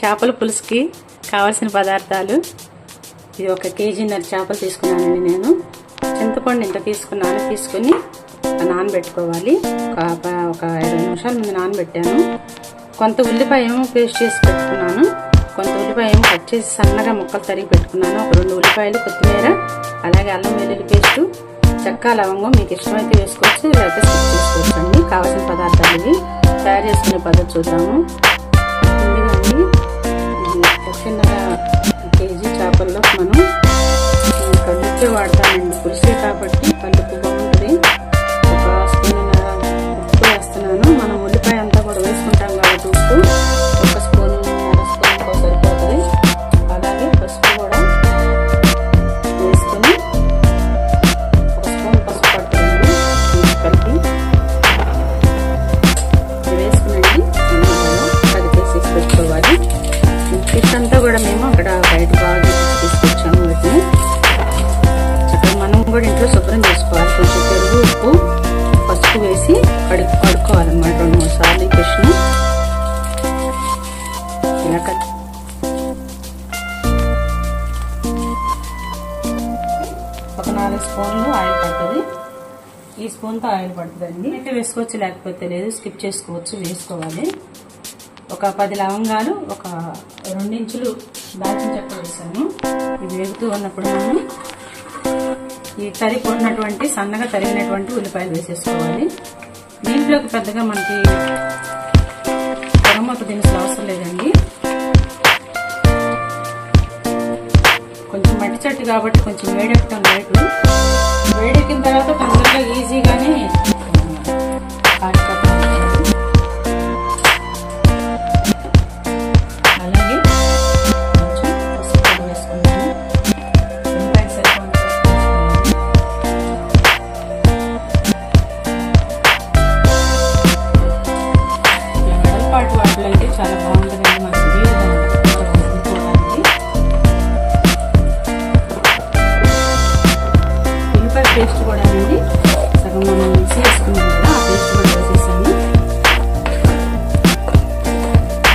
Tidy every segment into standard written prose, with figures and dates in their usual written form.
చేపల పులుసుకి కావాల్సిన పదార్థాలు ఇది 1 కేజీన్నర చేపలు తీసుకున్నానండి నేను. చింతపండు ఇంత తీసుకున్నాను. తీసుకుని నానబెట్టుకోవాలి. ఒక 20 నిమిషాల ముందు నానబెట్టాను. కొంత ఉల్లిపాయ ఏమో పేస్ట్ చేసి పెట్టుకున్నాను. కొంత ఉల్లిపాయ ఏమో కట్ చేసి సన్నగా ముక్కలు తరిగి పెట్టుకున్నాను. ఒక 2 ఉల్లిపాయలు, కొత్తిమీర, అలాగే అల్లం వెల్లుల్లి పేస్టు, చెక్క, లవంగం మీకు ఇష్టమైతే వేసుకోవచ్చు, లేకపోతే స్కిప్ చేసుకోవచ్చు అండి. కావాల్సిన పదార్థాలు ఇవి. తయారు చేసుకునే పద్ధతి చూద్దాము. చిన్నగా కేజీ చేపల్లో మనం కల్లుప్పే వాడతామండి. పులుసే కాబట్టి కల్లుప్పు బాగుంటుంది. 1 స్పూన్ ఉప్పు వేస్తున్నాను. మనం ఉల్లిపాయ అంతా కూడా వేసుకుంటాం కాబట్టి ఉప్పు 1 స్పూన్, 1/2 స్పూన్ సరిపోతుంది. అలాగే పసుపు కూడా వేసుకుని 1 స్పూన్ పసుపు పడుతుంది కలిపి వేసుకునండి. కలిపేసి పెట్టుకోవాలి. ఫిష్ అంతా కూడా మేము అక్కడ బయట బాగా తీసుకొచ్చాము. వీటిని చక్కగా మనం కూడా ఇంట్లో శుభ్రం చేసుకోవాలి. కొంచెం పెరుగు, ఉప్పు, పసుపు వేసి కడుక్కోవాలన్నమాట 2-3 సార్లు. ఈ ఫిష్ని ఇలా ఒక 4 స్పూన్లు ఆయిల్ పడుతుంది. ఈ స్పూన్తో ఆయిల్ పడుతుందండి. అయితే వేసుకోవచ్చు, లేకపోతే లేదు, స్కిప్ చేసుకోవచ్చు. వేసుకోవాలి. ఒక 10 లవంగాలు, ఒక 2 ఇంచులు దాల్చిన చెక్క వేసాను. ఇవి వేగుతూ ఉన్నప్పుడు మనం ఈ తరిగినటువంటి సన్నగా తరిగినటువంటి ఉల్లిపాయలు వేసేసుకోవాలి. దీంట్లోకి పెద్దగా మనకి పొరమొక్క దినుసులు అవసరం లేదండి. కొంచెం మట్టి చెట్టు కాబట్టి కొంచెం వేడెక్కుతాం. వేడెక్కిన తర్వాత తొందరగా ఈజీగానే కాలిపోతాం. వాటిలో చాలా బాగుంటుందండి. మనకి ఉల్లిపాయ పేస్ట్ కూడా అండి సగం మనం మిక్సీ వేసుకున్నాం కదా, ఆ పేస్ట్ కూడా వేసేసాను.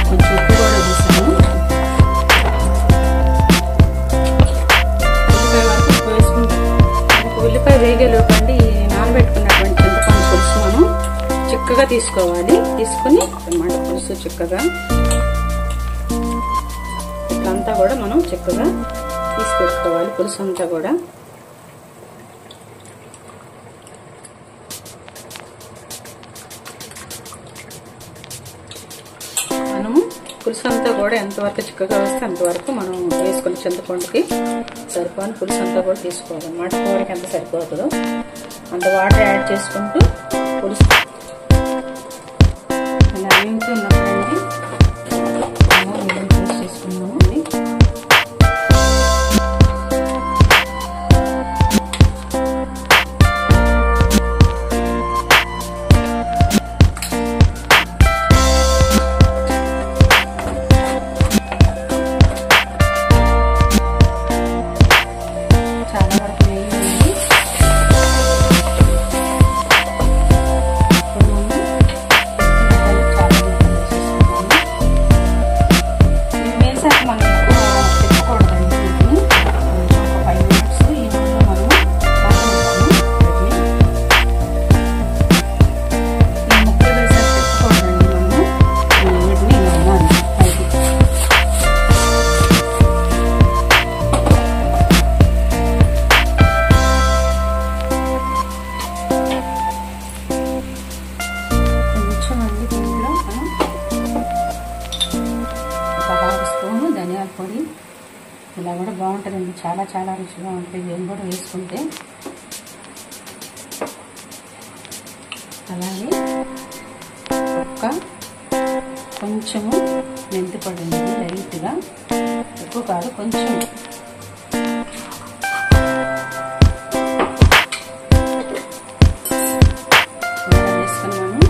కొంచెం ఉప్పు కూడా వేసాను. ఉల్లిపాయ వరకు ఉప్పు వేసుకుంటాం. ఉల్లిపాయ వేగేలోపు అండి నానబెట్టుకున్నటువంటి చింతపండు పులుసు మనం చిక్కగా తీసుకోవాలి. తీసుకుని టమాట పులుసు చిక్కగా ఇట్లంతా కూడా మనం చిక్కగా తీసి పెట్టుకోవాలి. పులుసు అంతా కూడా మనము పులుసు అంతా కూడా ఎంతవరకు చిక్కగా వస్తే అంతవరకు మనం వేసుకుని చింతపండుకి సరిపోని పులుసు అంతా కూడా తీసుకోవాలి అన్నమాట. కూరకి ఎంత సరిపోతుందో అంత వాటర్ యాడ్ చేసుకుంటూ పులుసు అలా వేగుతున్నప్పుడండి ఉల్లిపాయ పేస్ట్ చేసుకున్నాము. చాలా వరకు వేయండి. ధనియాల పొడి ఇలా కూడా బాగుంటుందండి. చాలా చాలా రుచిగా ఉంటుంది. ఏం కూడా వేసుకుంటే అలాగే కొంచెము మెంతి పొడి అండి, లైట్గా, ఎక్కువ కాదు, కొంచెం వేసుకున్నాను.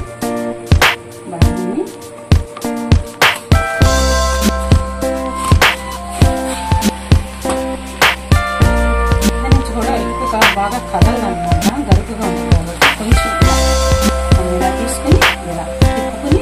బాగుంది. బాగా కదలనమాట, గరుకుగా ఉంటుంది కాబట్టి కొంచెం ఇలా తీసుకుని ఇలా తిప్పుకుని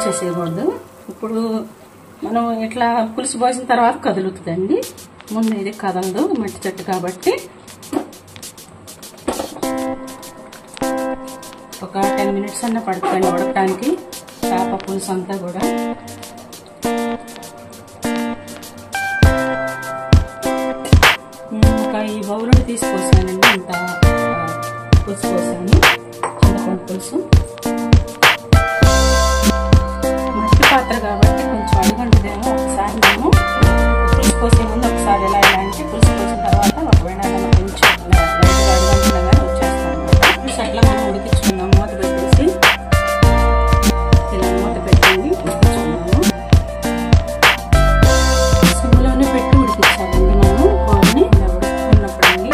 చేసేయకూడదు. ఇప్పుడు మనం ఇట్లా పులుసు పోసిన తర్వాత కదులుతుందండి, ముందు ఇది కదలదు, మట్టి చెట్టు కాబట్టి. ఒక 10 minutes అన్న పడుతుంది ఉడకడానికి చేప పులుసు అంతా కూడా. నేను ఒక ఈ బౌల్లో తీసుకొస్తానండి, ఇంత పులుసు పోసాను, చింతపండు పులుసు. మట్టి పాత్ర కాబట్టి కొంచెం అడుగంటదేమో. ఒకసారి మేము పులుసు పోసే ముందు ఒకసారి ఎలా అంటే పులుసు పోసిన తర్వాత ఒకవేళ కొంచెం లైట్గా అడుగంటగా వచ్చేస్తాం. పులుసు అట్లా మనం ఉడికించుకున్నాం, మూత పెట్టేసి ఇలా మూత పెట్టండి ఉడికించుకున్నాము. సిమ్లోనే పెట్టి ఉడికించాలండి మనం కూరని. ఇలా ఉడుకుతున్నప్పుడు అండి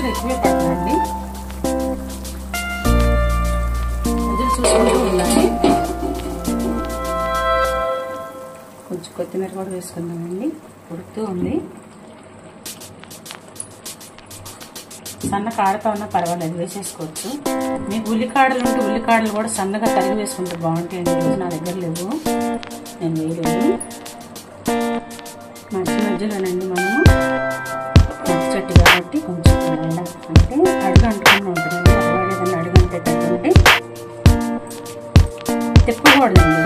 ఎక్కువే పడుతుందండి, వదిలి చూసుకుంటూ ఉండాలి. కొంచెం కొత్తిమీర కూడా వేసుకుందామండి, ఉడుకుతూ ఉంది. సన్న కాడతో ఉన్నా పర్వాలేదు, వేసేసుకోవచ్చు. మీకు ఉల్లికాడలు ఉంటే ఉల్లికాడలు కూడా సన్నగా తరిగి వేసుకుంటే బాగుంటాయండి. ఈరోజు నా దగ్గర లేవు, నేను వేయలేదు. మధ్యలోనండి మనము మట్టి చెట్టు కాబట్టి కొంచెం అంటే అడుగు అంటుకుని ఉంటుందండి. ఒకవేళ ఏదైనా అడుగు అంటేటట్టుంటే తిప్పకూడదండి,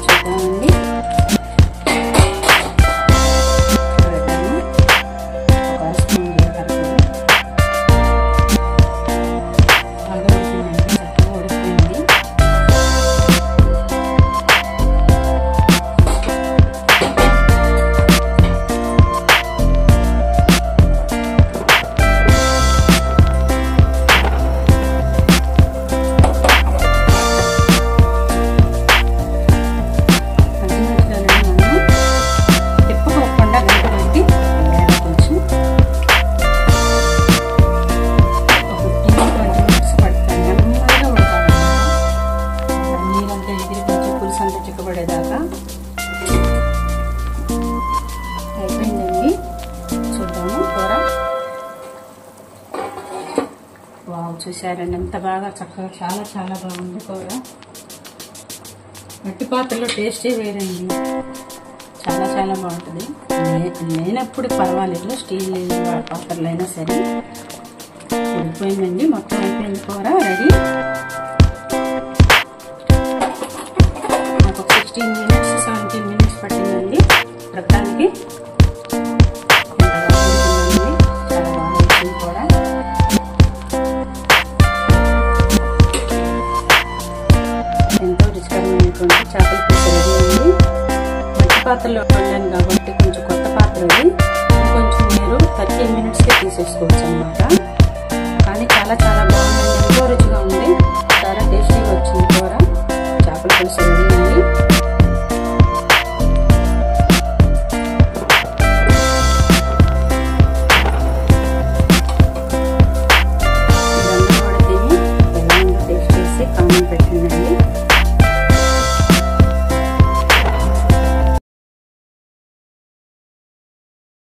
చూద్దామండి. ఒక స్పూన్ జీలకర్ర బాగా ఉడికిందండి, చక్కగా ఉడికింది. చిక్కబడేదాకా అయిపోయిందండి. చూద్దాము కూర. వావ్, చూసారండి ఎంత బాగా చక్కగా, చాలా చాలా బాగుంది కూర. మట్టి పాత్రలో టేస్టే వేరండి, చాలా చాలా బాగుంటుంది. లేనప్పుడు పర్వాలేదు, స్టీల్ పాత్రలు అయినా సరే. ఉడికిపోయిందండి, మొత్తం అయిపోయింది కూర, రెడీ. 16 minutes 17 minutes పట్టిందండి ఉడకడానికి. చాలా బాగా వచ్చింది కూడా. ఎంతో రుచికరమైనటువంటి చేపల పులుసు రెడీ అండి. మట్టి పాత్రలో వండాను కాబట్టి కొంచెం కొత్త పాత్ర అది, కొంచెం మీరు 13 minutesకే తీసేసుకోవచ్చు అనమాట. కానీ చాలా చాలా బాగుంది.